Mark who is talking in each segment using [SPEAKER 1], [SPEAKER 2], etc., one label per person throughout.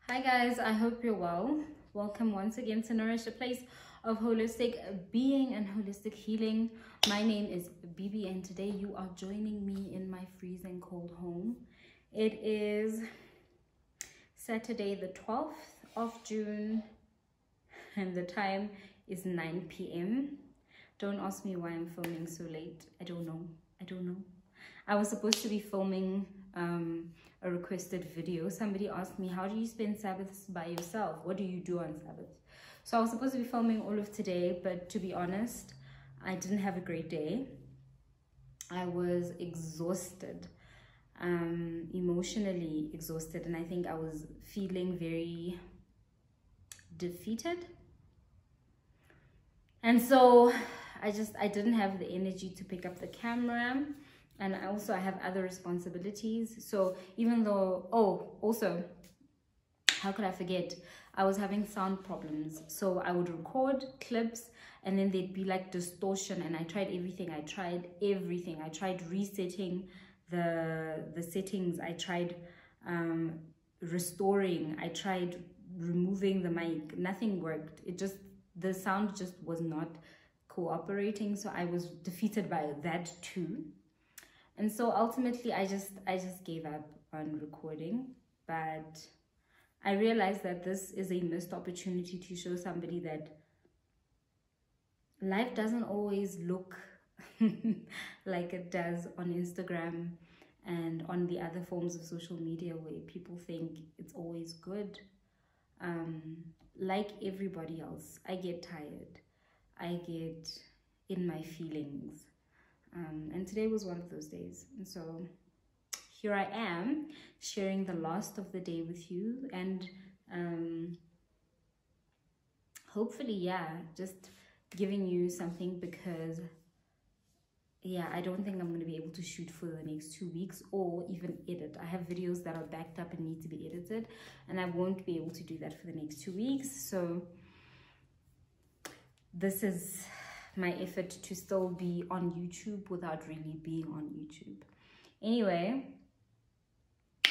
[SPEAKER 1] Hi guys, I hope you're well. Welcome once again to Nourish, a place of holistic being and holistic healing. My name is Bibi and today you are joining me in my freezing cold home. It is Saturday the 12th of June and the time is 9 p.m. Don't ask me why I'm filming so late. I don't know. I was supposed to be filming a requested video. Somebody asked me, how do you spend Sabbaths by yourself? What do you do on Sabbath? So I was supposed to be filming all of today, but to be honest, I didn't have a great day. I was exhausted, emotionally exhausted, and I think I was feeling very defeated. And so I didn't have the energy to pick up the camera. And I have other responsibilities. So even though, also, how could I forget? I was having sound problems. So I would record clips and then they'd be like distortion. And I tried everything. I tried resetting the settings. I tried restoring. I tried removing the mic. Nothing worked. The sound just was not cooperating. So I was defeated by that too. And so ultimately, I just gave up on recording, but I realized that this is a missed opportunity to show somebody that life doesn't always look like it does on Instagram and on the other forms of social media where people think it's always good. Like everybody else, I get tired. I get in my feelings. And today was one of those days. And so here I am sharing the last of the day with you. And hopefully, just giving you something because, I don't think I'm going to be able to shoot for the next 2 weeks or even edit. I have videos that are backed up and need to be edited. And I won't be able to do that for the next 2 weeks. So this is my effort to still be on YouTube without really being on YouTube. Anyway,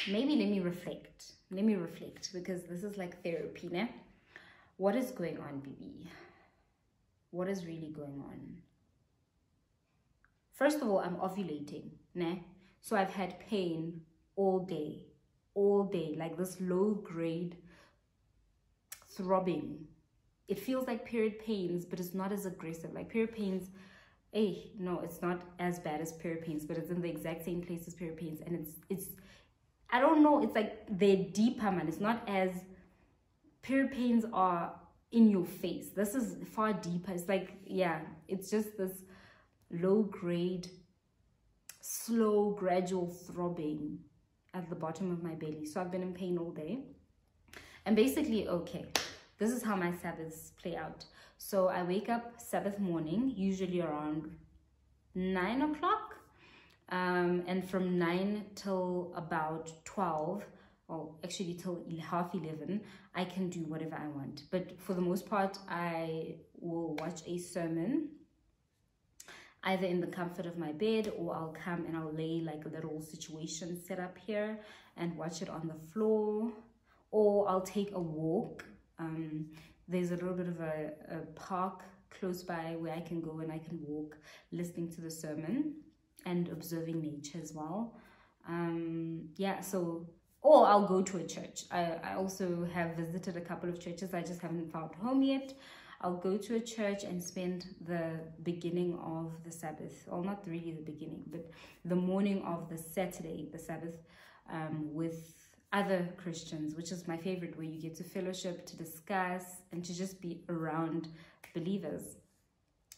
[SPEAKER 1] maybe let me reflect because this is like therapy, ne? What is going on, Bibi? What is really going on? First of all, I'm ovulating, ne? So I've had pain all day, like this low grade throbbing. It feels like period pains, but it's not as aggressive. Like period pains, no, it's not as bad as period pains, but it's in the exact same place as period pains. And it's I don't know, it's like they're deeper, man. It's not as, period pains are in your face. This is far deeper. It's like, it's just this low grade, slow, gradual throbbing at the bottom of my belly. So I've been in pain all day. And basically, this is how my Sabbaths play out. So I wake up Sabbath morning, usually around 9 o'clock. And from 9 till about 12, or actually till half 11, I can do whatever I want. But for the most part, I will watch a sermon, either in the comfort of my bed, or I'll come and I'll lay like a little situation set up here and watch it on the floor, or I'll take a walk. There's a little bit of a park close by where I can go and I can walk, listening to the sermon and observing nature as well. Or I'll go to a church. I also have visited a couple of churches. I just haven't found home yet. I'll go to a church and spend the beginning of the Sabbath, or not really the beginning, but the morning of the Saturday, the Sabbath, with other Christians, which is my favorite, where you get to fellowship, to discuss, and to just be around believers.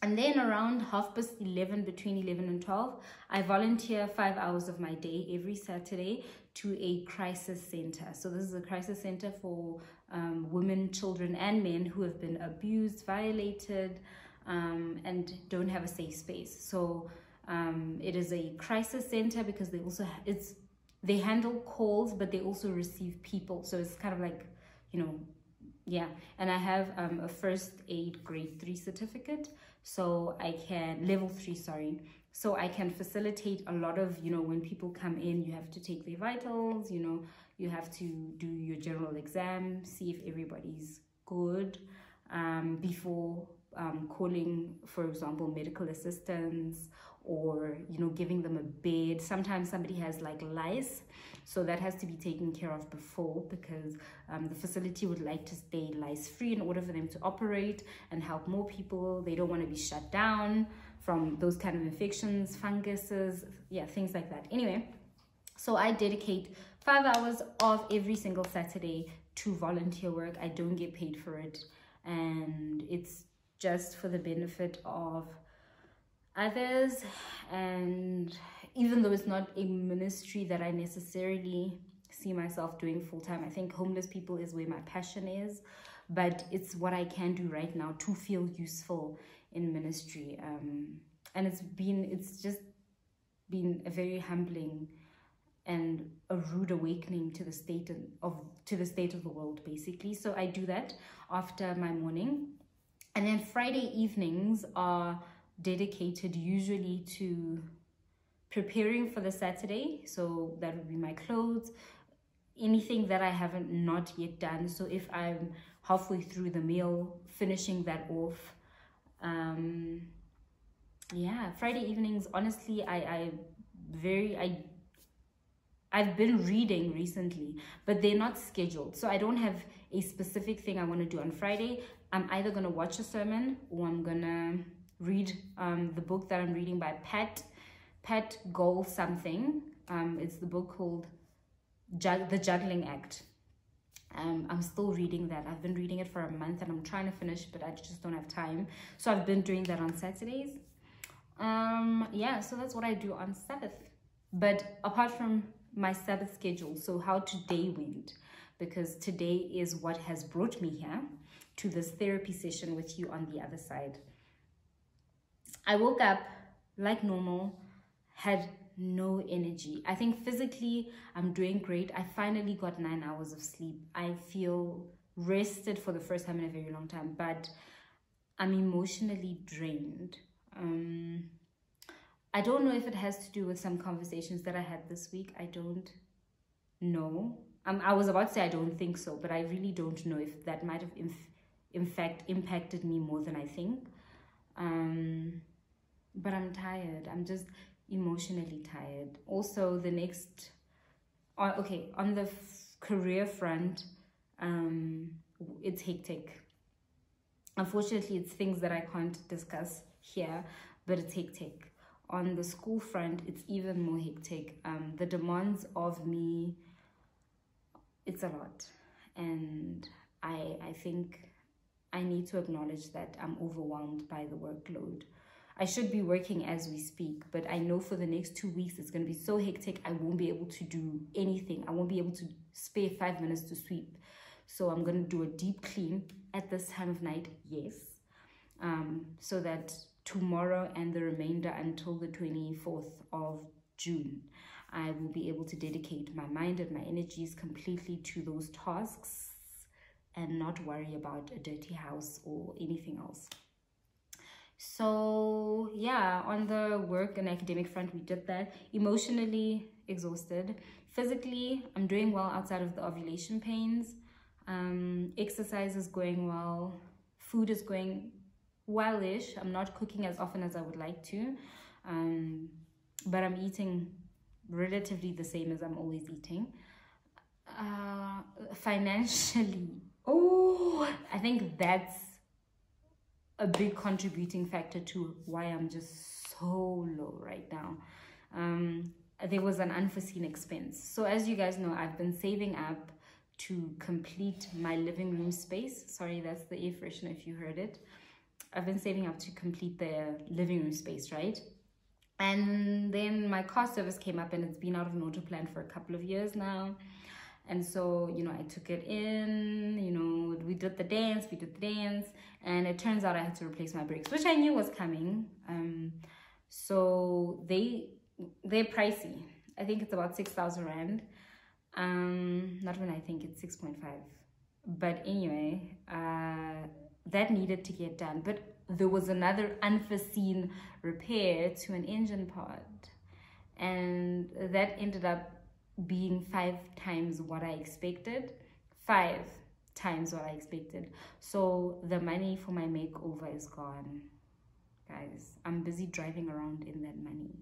[SPEAKER 1] And then around 11:30, between 11 and 12, I volunteer 5 hours of my day every Saturday to a crisis center. So this is a crisis center for women, children, and men who have been abused, violated, and don't have a safe space. So it is a crisis center because they handle calls, but they also receive people. So it's kind of like, Yeah, and I have a first aid grade 3 certificate, so I can level 3, sorry. So I can facilitate a lot of, you know, when people come in, you have to take their vitals, you know, you have to do your general exam, see if everybody's good, before calling, for example, medical assistance, or, you know, giving them a bed. Sometimes somebody has like lice, so that has to be taken care of before, because the facility would like to stay lice free in order for them to operate and help more people. They don't want to be shut down from those kind of infections, funguses, yeah, things like that. Anyway, so I dedicate 5 hours of every single Saturday to volunteer work. I don't get paid for it, and it's just for the benefit of others. And even though it's not a ministry that I necessarily see myself doing full-time, I think homeless people is where my passion is, but it's what I can do right now to feel useful in ministry. And it's just been a very humbling and a rude awakening to the state of the world, basically. So I do that after my morning, and then Friday evenings are dedicated usually to preparing for the Saturday. So that would be my clothes, anything that I haven't not yet done. So if I'm halfway through the meal, finishing that off. Yeah, Friday evenings, honestly, I've been reading recently, but they're not scheduled. So I don't have a specific thing I want to do on Friday. I'm either going to watch a sermon, or I'm going to read the book that I'm reading by Pat Goal something. It's the book called The Juggling Act. I'm still reading that. I've been reading it for a month and I'm trying to finish, but I just don't have time. So I've been doing that on Saturdays. Yeah, so that's what I do on Sabbath. But apart from my Sabbath schedule, so how today went, because today is what has brought me here to this therapy session with you on the other side. I woke up like normal, had no energy. I think physically I'm doing great. I finally got 9 hours of sleep. I feel rested for the first time in a very long time, but I'm emotionally drained. I don't know if it has to do with some conversations that I had this week. I don't know. I was about to say I don't think so, but I really don't know if that might have in fact impacted me more than I think. But I'm tired. I'm just emotionally tired. Also, the next, on the career front, it's hectic. Unfortunately, it's things that I can't discuss here, but it's hectic. On the school front, it's even more hectic. The demands of me, it's a lot. And I think I need to acknowledge that I'm overwhelmed by the workload. I should be working as we speak, but I know for the next 2 weeks, it's going to be so hectic, I won't be able to do anything. I won't be able to spare 5 minutes to sweep. So I'm going to do a deep clean at this time of night, yes. So that tomorrow and the remainder until the 24th of June, I will be able to dedicate my mind and my energies completely to those tasks and not worry about a dirty house or anything else. So yeah, on the work and academic front, we did that. Emotionally exhausted. Physically, I'm doing well outside of the ovulation pains. Exercise is going well. Food is going well-ish. I'm not cooking as often as I would like to, but I'm eating relatively the same as I'm always eating. Financially, I think that's a big contributing factor to why I'm just so low right now. There was an unforeseen expense. So as you guys know, I've been saving up to complete my living room space. Sorry, that's the air freshener if you heard it. I've been saving up to complete the living room space, right? And then my car service came up and it's been out of an auto plan for a couple of years now. And so, you know, I took it in, you know, we did the dance, and it turns out I had to replace my brakes, which I knew was coming. So they're pricey. I think it's about 6,000 Rand. Not when I think it's 6.5. But anyway, that needed to get done. But there was another unforeseen repair to an engine pod, and that ended up being 5 times what I expected. 5 times what I expected. So the money for my makeover is gone, guys. I'm busy driving around in that money,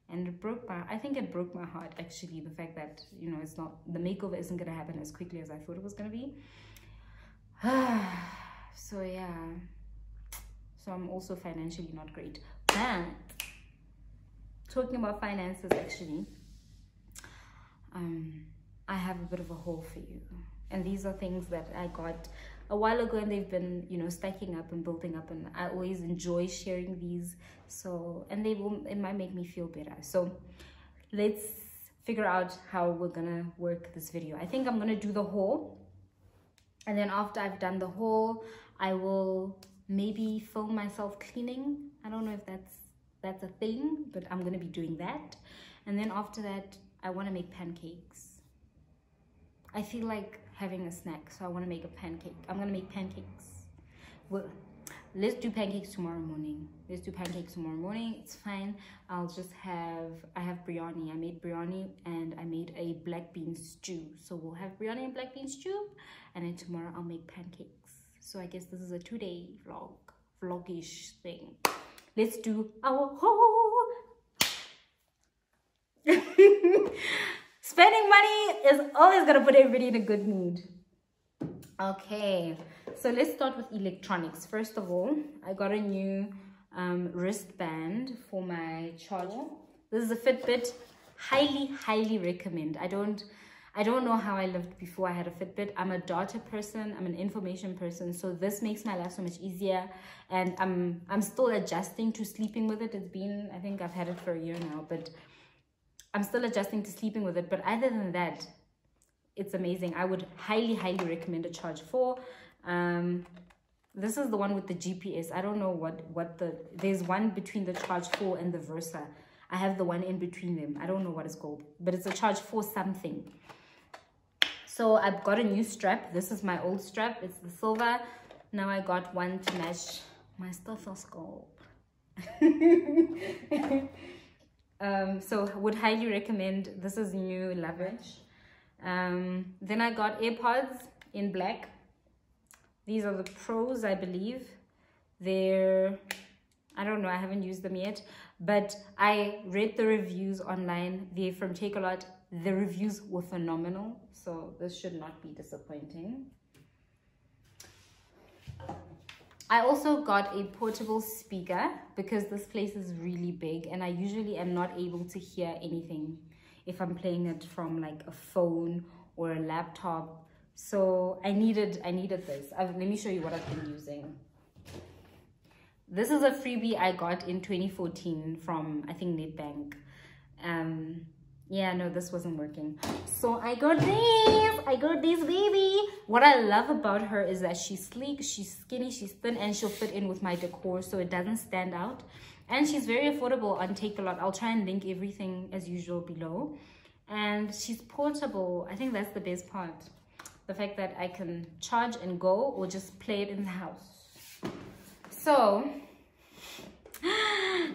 [SPEAKER 1] and I think it broke my heart, actually, the fact that, you know, it's not, the makeover isn't gonna happen as quickly as I thought it was gonna be. So yeah, so I'm also financially not great. But talking about finances, actually, I have a bit of a haul for you, and these are things that I got a while ago, and they've been, you know, stacking up and building up, and I always enjoy sharing these. So, and it might make me feel better. So let's figure out how we're gonna work this video. I think I'm gonna do the haul, and then after I've done the haul, I will maybe film myself cleaning. I don't know if that's a thing, but I'm gonna be doing that. And then after that, I want to make pancakes. I feel like having a snack, so I want to make a pancake. I'm gonna make pancakes. Well, let's do pancakes tomorrow morning. Let's do pancakes tomorrow morning. It's fine. I have biryani. I made biryani and I made a black bean stew. So we'll have biryani and black bean stew, and then tomorrow I'll make pancakes. So I guess this is a 2-day vlogish thing. Let's do our haul. Spending money is always gonna put everybody in a good mood. Okay, so let's start with electronics. First of all, I got a new wristband for my charger. This is a Fitbit. Highly recommend. I don't know how I lived before I had a Fitbit. I'm a data person, I'm an information person, so this makes my life so much easier, and I'm still adjusting to sleeping with it. It's been, I think I've had it for a year now, but I'm still adjusting to sleeping with it. But other than that, it's amazing. I would highly recommend a Charge 4. This is the one with the GPS. I don't know there's one between the Charge 4 and the Versa. I have the one in between them. I don't know what it's called, but it's a Charge 4 something. So I've got a new strap. This is my old strap. It's the silver. Now I got one to match my stethoscope. So I would highly recommend. This is new, love it. Then I got AirPods in black. These are the Pros, I believe. I don't know, I haven't used them yet, but I read the reviews online. They're from Takealot. The reviews were phenomenal, so this should not be disappointing. I also got a portable speaker because this place is really big, and I usually am not able to hear anything if I'm playing it from like a phone or a laptop. So I needed this. Let me show you what I've been using. This is a freebie I got in 2014 from, I think, Nedbank. Yeah, no, this wasn't working. So I got this baby. What I love about her is that she's sleek, she's skinny, she's thin, and she'll fit in with my decor, so it doesn't stand out. And she's very affordable on Takealot. I'll try and link everything as usual below. And she's portable. I think that's the best part. The fact that I can charge and go, or just play it in the house. So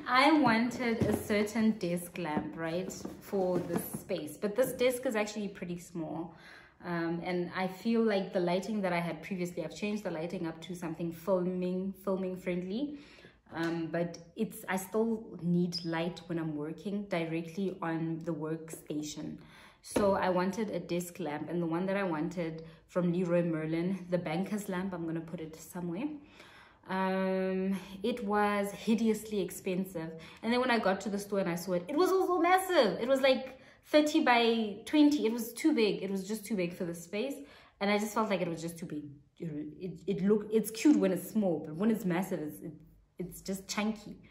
[SPEAKER 1] I wanted a certain desk lamp, right, for this space, but this desk is actually pretty small, and I feel like the lighting that I had previously, I've changed the lighting up to something filming friendly, but I still need light when I'm working directly on the workstation. So I wanted a desk lamp, and the one that I wanted from Leroy Merlin, the banker's lamp, I'm gonna put it somewhere. It was hideously expensive, and then when I got to the store and I saw it, it was also massive. It was like 30 by 20. It was too big. It was just too big for the space, and I just felt like it was just too big. It's cute when it's small, but when it's massive, it's just chunky,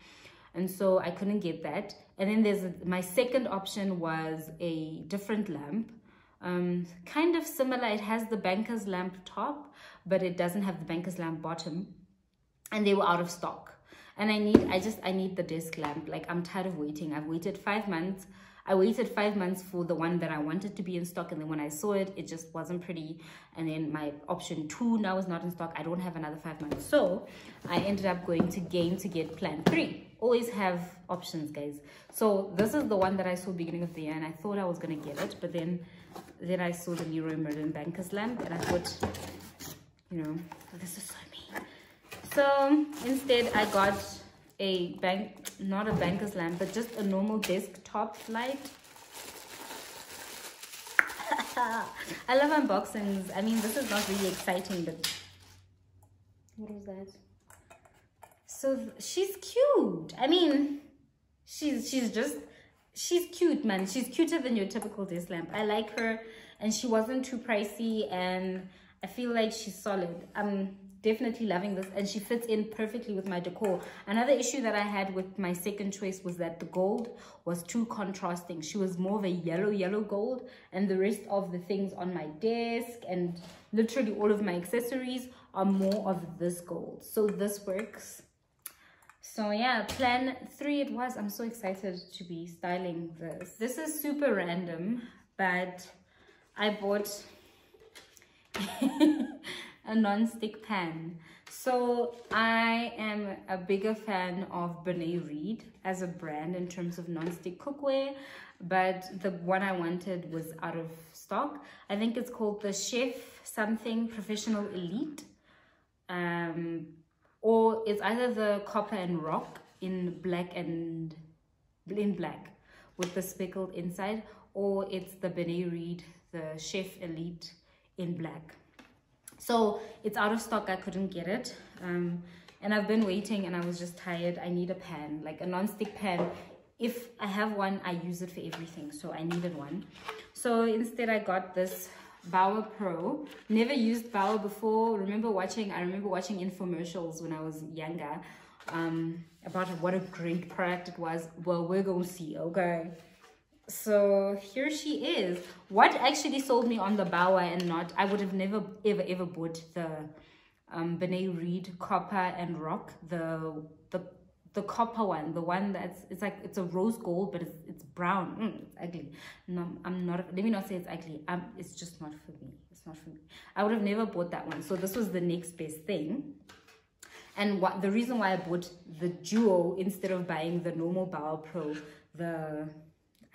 [SPEAKER 1] and so I couldn't get that. And then my second option was a different lamp, kind of similar. It has the banker's lamp top, but it doesn't have the banker's lamp bottom. And they were out of stock, and I need the desk lamp. Like, I'm tired of waiting. I've waited 5 months. I waited 5 months for the one that I wanted to be in stock, and then when I saw it, it just wasn't pretty. And then my option 2 now is not in stock. I don't have another 5 months. So I ended up going to Game to get plan 3. Always have options, guys. So this is the one that I saw beginning of the year, and I thought I was going to get it. But then I saw the Leroy Merlin Banker's lamp, and I thought, you know, this is so me. So instead I got a not a banker's lamp, but just a normal desktop light. I love unboxings. I mean, this is not really exciting, but what was that? So she's cute. I mean, she's cute, man. She's cuter than your typical desk lamp. I like her, and she wasn't too pricey, and I feel like she's solid. I'm definitely loving this, and she fits in perfectly with my decor. Another issue that I had with my second choice was that the gold was too contrasting. She was more of a yellow gold, and the rest of the things on my desk and literally all of my accessories are more of this gold. So this works. So yeah, plan 3 it was. I'm so excited to be styling this. This is super random, but I bought a non-stick pan. So I am a bigger fan of B'nai Reed as a brand in terms of non-stick cookware, but the one I wanted was out of stock. I think it's called the Chef something Professional Elite, or it's either the copper and rock in black with the speckled inside, or it's the B'nai Reed, the Chef Elite in black. So it's out of stock. I couldn't get it, and I've been waiting, and I was just tired. I need a pan, like a non-stick pan. If I have one, I use it for everything, so I needed one. So instead I got this Bauer Pro. Never used Bauer before. I remember watching infomercials when I was younger about what a great product it was. Well, we're gonna see, okay? So here she is. What actually sold me on the Bauer and not, I would have never ever bought the B'nai Reed copper and rock, the copper one, the one that's, it's a rose gold, but it's brown. It's ugly. No, I'm not, let me not say it's ugly. It's just not for me. It's not for me. I would have never bought that one. So this was the next best thing. And the reason why I bought the Duo instead of buying the normal Bauer Pro,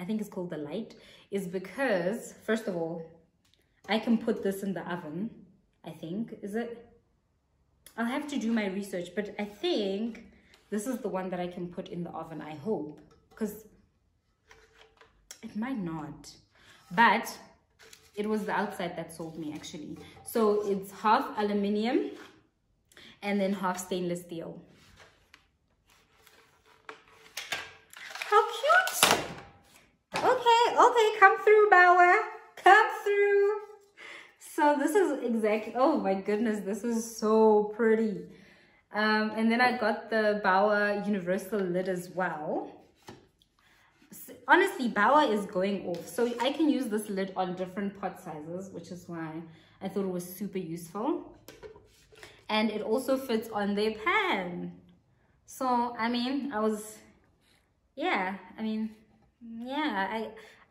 [SPEAKER 1] I think it's called the Light, is because, first of all, I can put this in the oven, I think. Is it? I'll have to do my research, but I think this is the one that I can put in the oven, I hope, because it might not. But it was the outside that sold me, actually. So it's half aluminium and then half stainless steel. How cute! Okay, come through, Bauer. Come through. So this is exactly, oh my goodness, this is so pretty. And then I got the Bauer universal lid as well. Honestly, Bauer is going off. So I can use this lid on different pot sizes, which is why I thought it was super useful. And it also fits on their pan. So, I mean,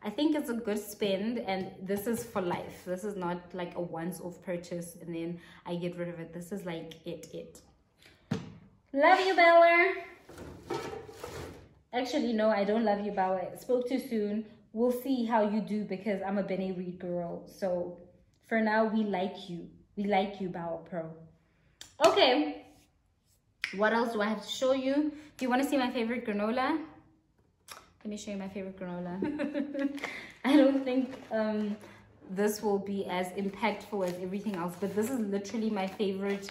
[SPEAKER 1] I think it's a good spend, and this is for life. This is not like a once-off purchase and then I get rid of it. This is like it. Love you, Bauer. Actually, no, I don't love you, Bauer. Spoke too soon. We'll see how you do because I'm a B'nai Reed girl. So for now, we like you. We like you, Bauer Pro. Okay. What else do I have to show you? Do you want to see my favorite granola? Let me show you my favorite granola. I don't think this will be as impactful as everything else, but this is literally my favorite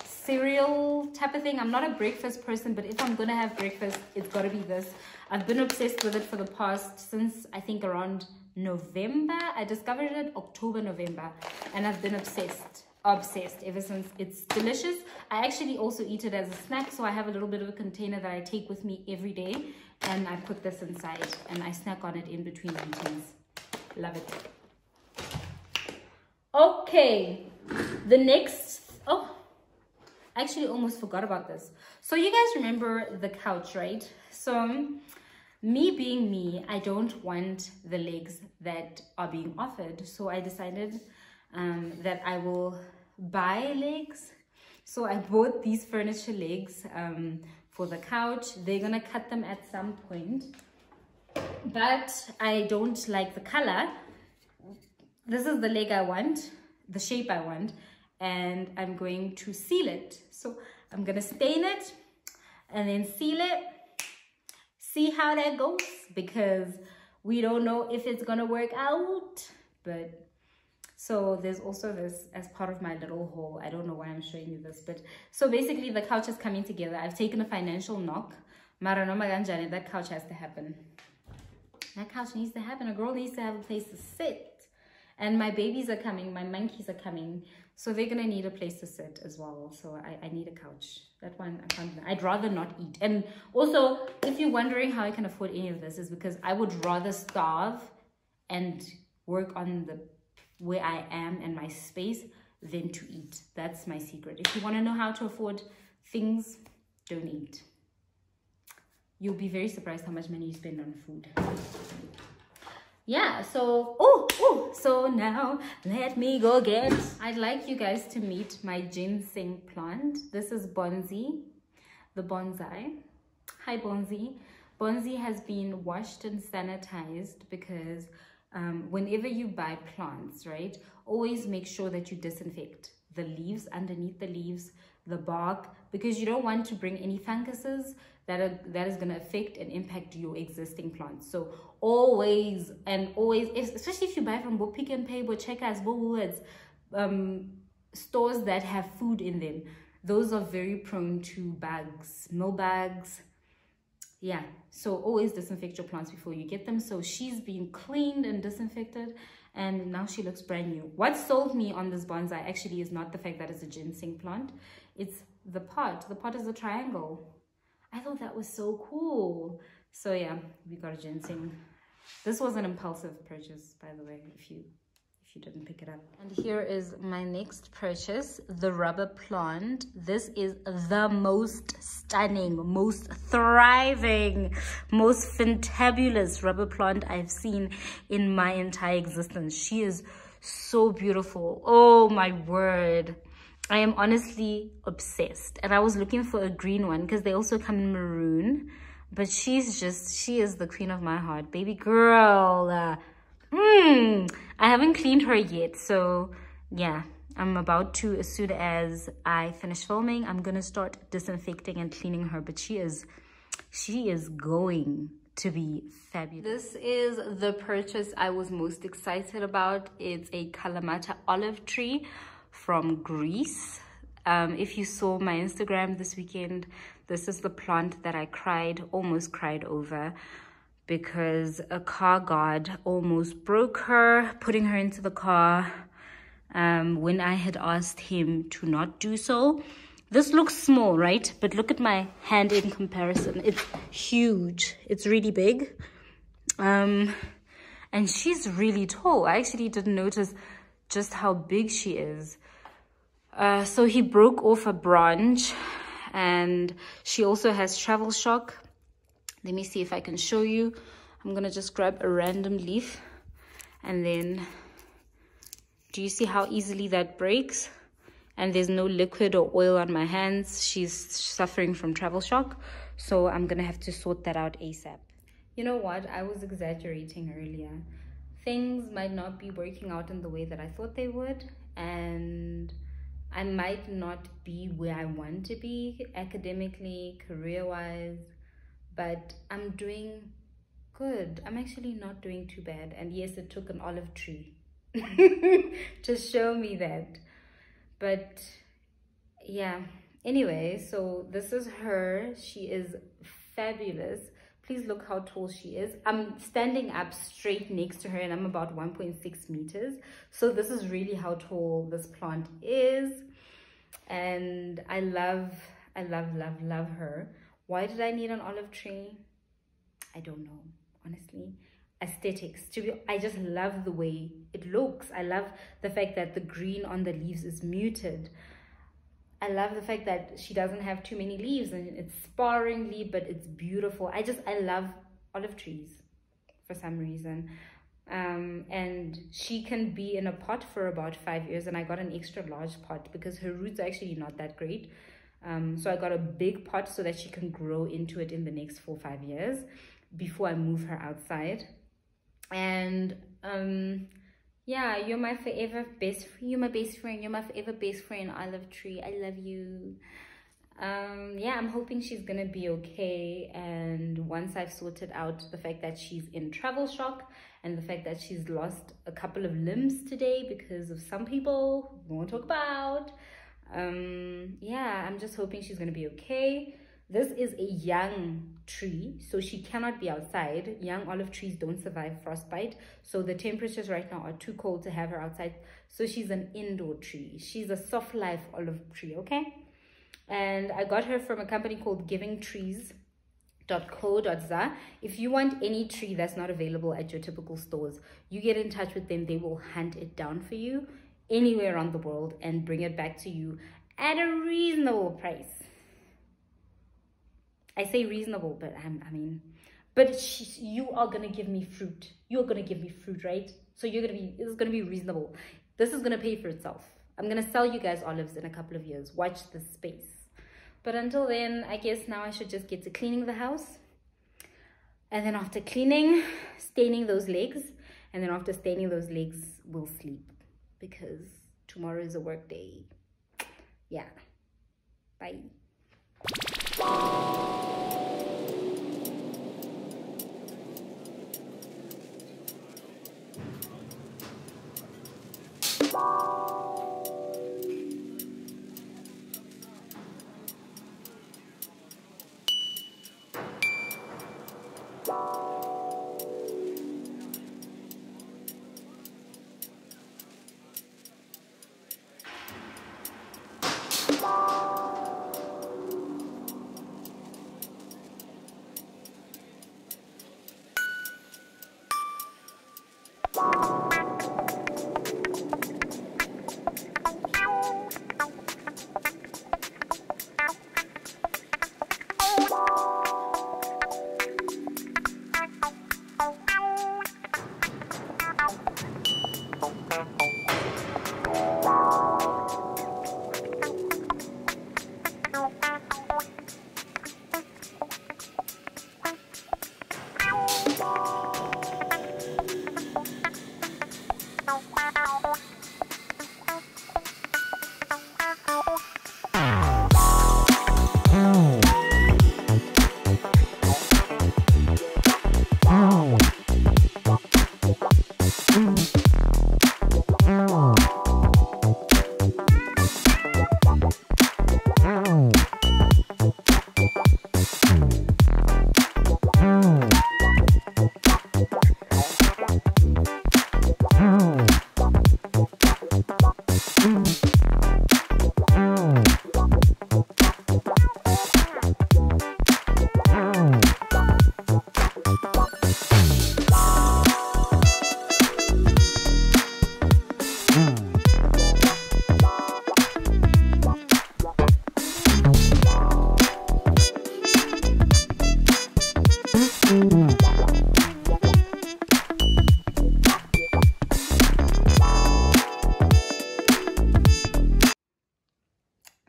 [SPEAKER 1] cereal type of thing. I'm not a breakfast person, but if I'm gonna have breakfast, it's gotta be this. I've been obsessed with it for the past, since I think around November. I discovered it October, November, and I've been obsessed ever since. It's delicious. I actually also eat it as a snack, so I have a little bit of a container that I take with me every day, and I put this inside and I snack on it in between meetings. Love it. Okay, the next, oh, actually almost forgot about this. So you guys remember the couch, right? So me being me, I don't want the legs that are being offered. So I decided that I will buy legs. So I bought these furniture legs for the couch. They're gonna cut them at some point, but I don't like the color. This is the leg I want, the shape I want, and I'm going to seal it. So I'm gonna stain it and then seal it, see how that goes, because we don't know if it's gonna work out. But so there's also this as part of my little haul. I don't know why I'm showing you this, but so basically the couch is coming together. I've taken a financial knock. Mara no maganjane, that couch has to happen. That couch needs to happen. A girl needs to have a place to sit. And my babies are coming, my monkeys are coming, so they're gonna need a place to sit as well. So I need a couch. That one, I can't, I'd rather not eat. And also, if you're wondering how I can afford any of this, is because I would rather starve and work on the where I am and my space than to eat. That's my secret. If you want to know how to afford things, don't eat. You'll be very surprised how much money you spend on food. Yeah, so so now let me go get, I'd like you guys to meet my ginseng plant. This is Bonzi, the bonsai. Hi Bonzi. Bonzi has been washed and sanitized because whenever you buy plants, right, always make sure that you disinfect the leaves, underneath the leaves, the bark, because you don't want to bring any funguses that is going to affect and impact your existing plants. So always, especially if you buy from Pick n Pay, Checkers, Woolworths, stores that have food in them, those are very prone to bugs, mildews. Yeah, so always disinfect your plants before you get them. So she's been cleaned and disinfected, and now she looks brand new. What sold me on this bonsai actually is not the fact that it's a ginseng plant, it's the pot. The pot is a triangle. I thought that was so cool. So yeah, we got a ginseng. This was an impulsive purchase, by the way, if you didn't pick it up. And here is my next purchase, the rubber plant. This is the most stunning, most thriving, most fantabulous rubber plant I've seen in my entire existence. She is so beautiful. Oh my word. I am honestly obsessed. And I was looking for a green one because they also come in maroon. But she is the queen of my heart. Baby girl. I haven't cleaned her yet. So yeah, I'm about to, as soon as I finish filming, I'm going to start disinfecting and cleaning her. But she is going to be fabulous. This is the purchase I was most excited about. It's a Kalamata olive tree from Greece. If you saw my Instagram this weekend, this is the plant that I almost cried over, because a car guard almost broke her, putting her into the car when I had asked him to not do so. This looks small, right? But look at my hand in comparison. It's huge. It's really big. And she's really tall. I actually didn't notice just how big she is. So he broke off a branch, and she also has travel shock. Let me see if I can show you. I'm gonna just grab a random leaf, and then do you see how easily that breaks? And there's no liquid or oil on my hands. She's suffering from travel shock, so I'm gonna have to sort that out ASAP. You know what? I was exaggerating earlier. Things might not be working out in the way that I thought they would, and I might not be where I want to be academically, career-wise, but I'm doing good. I'm actually not doing too bad. And yes, it took an olive tree to show me that. But yeah, anyway, so this is her. She is fabulous. Please look how tall she is. I'm standing up straight next to her, and I'm about 1.6 meters. So this is really how tall this plant is. And I love her. Why did I need an olive tree? I don't know, honestly. Aesthetics. I just love the way it looks. I love the fact that the green on the leaves is muted. I love the fact that she doesn't have too many leaves and it's sparingly, but it's beautiful. I love olive trees for some reason. And she can be in a pot for about 5 years, and I got an extra large pot because her roots are actually not that great. So I got a big pot so that she can grow into it in the next 4 or 5 years before I move her outside. And yeah, you're my forever best friend. You're my best friend. You're my forever best friend, olive tree. I love you. Yeah, I'm hoping she's gonna be okay. And once I've sorted out the fact that she's in travel shock and the fact that she's lost a couple of limbs today because of some people we won't talk about, yeah, I'm just hoping she's gonna be okay. This is a young tree, so she cannot be outside. Young olive trees don't survive frostbite, so the temperatures right now are too cold to have her outside, so she's an indoor tree. She's a soft life olive tree, okay? And I got her from a company called givingtrees.co.za. If you want any tree that's not available at your typical stores, you get in touch with them. They will hunt it down for you anywhere around the world and bring it back to you at a reasonable price. I say reasonable, but you are gonna give me fruit. You're gonna give me fruit, right? So it's gonna be reasonable. This is gonna pay for itself. I'm gonna sell you guys olives in a couple of years. Watch this space. But until then, I guess now I should just get to cleaning the house. And then after cleaning, staining those legs. And then after staining those legs, we'll sleep. Because tomorrow is a work day. Yeah. Bye.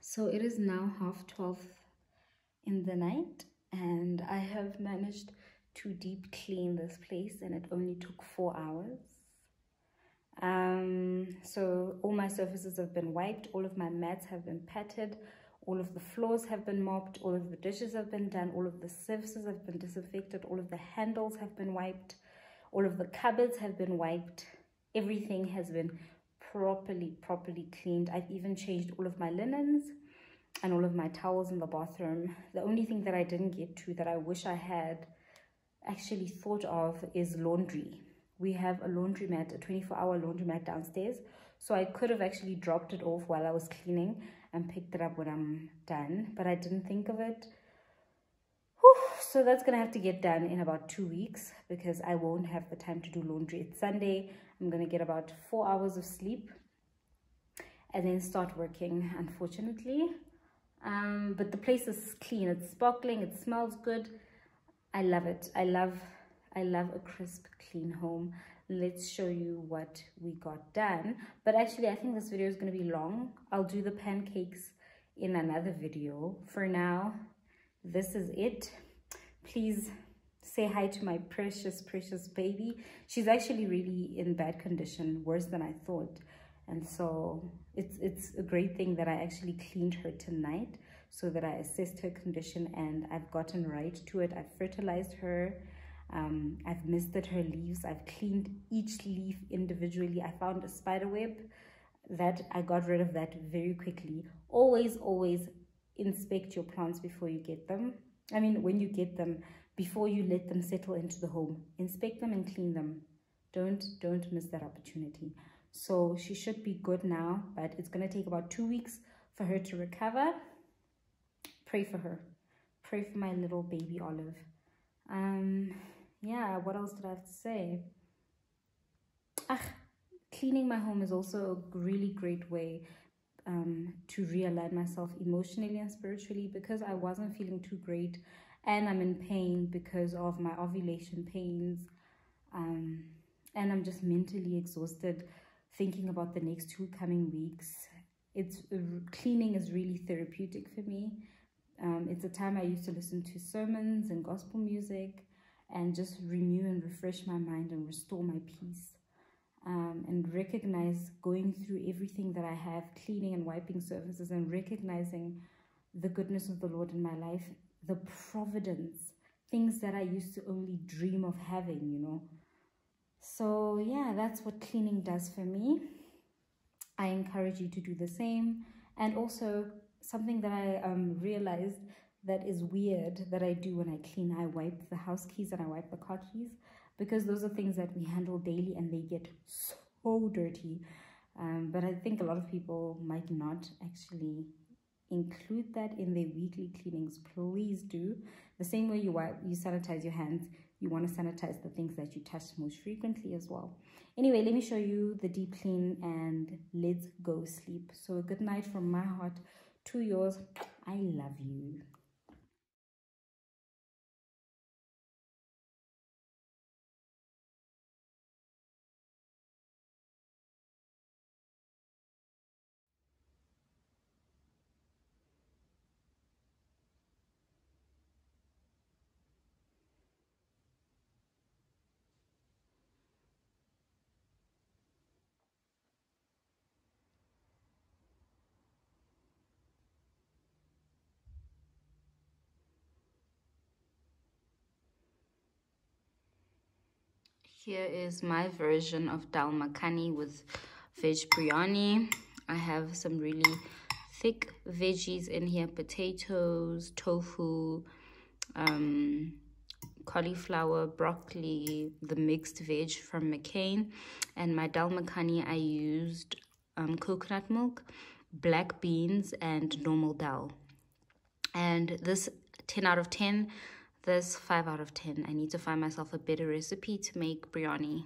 [SPEAKER 1] So it is now 12:30 in the night, and I have managed to deep clean this place, and it only took 4 hours. So all my surfaces have been wiped, all of my mats have been patted, all of the floors have been mopped, all of the dishes have been done, all of the surfaces have been disinfected, all of the handles have been wiped, all of the cupboards have been wiped. Everything has been properly cleaned. I've even changed all of my linens and all of my towels in the bathroom. The only thing that I didn't get to that I wish I had actually thought of is laundry. We have a laundromat, a 24-hour laundromat downstairs, so I could have actually dropped it off while I was cleaning and picked it up when I'm done, but I didn't think of it. Whew. So that's gonna have to get done in about 2 weeks because I won't have the time to do laundry. It's Sunday. I'm gonna get about 4 hours of sleep and then start working, unfortunately. But the place is clean, it's sparkling, it smells good. I love it. I love I love a crisp, clean home. Let's show you what we got done. But actually, I think this video is going to be long. I'll do the pancakes in another video. For now, this is it. Please say hi to my precious, precious baby. She's actually really in bad condition, worse than I thought. And so it's a great thing that I actually cleaned her tonight so that I assessed her condition, and I've gotten right to it. I've fertilized her. I've misted her leaves. I've cleaned each leaf individually. I found a spider web that I got rid of that very quickly. Always inspect your plants before you get them. I mean, when you get them, before you let them settle into the home, inspect them and clean them. Don't miss that opportunity. So she should be good now, but it's going to take about 2 weeks for her to recover. Pray for her. Pray for my little baby Olive. Yeah, what else did I have to say? Cleaning my home is also a really great way to realign myself emotionally and spiritually, because I wasn't feeling too great and I'm in pain because of my ovulation pains, and I'm just mentally exhausted thinking about the next 2 coming weeks. Cleaning is really therapeutic for me. It's a time I used to listen to sermons and gospel music and just renew and refresh my mind and restore my peace. And recognize, going through everything that I have, cleaning and wiping surfaces, and recognizing the goodness of the Lord in my life, the providence, things that I used to only dream of having, you know. So yeah, that's what cleaning does for me. I encourage you to do the same. And also, something that I realized that is weird that I do when I clean, I wipe the house keys and I wipe the car keys, because those are things that we handle daily and they get so dirty. But I think a lot of people might not actually include that in their weekly cleanings. Please do. The same way you sanitize your hands, you want to sanitize the things that you touch most frequently as well. Anyway, let me show you the deep clean and let's go sleep. So a good night from my heart to yours. I love you. Here is my version of dal makhani with veg biryani. I have some really thick veggies in here: potatoes, tofu, cauliflower, broccoli, the mixed veg from McCain. And my dal makhani, I used coconut milk, black beans, and normal dal. And this 10 out of 10, this 5 out of 10. I need to find myself a better recipe to make biryani.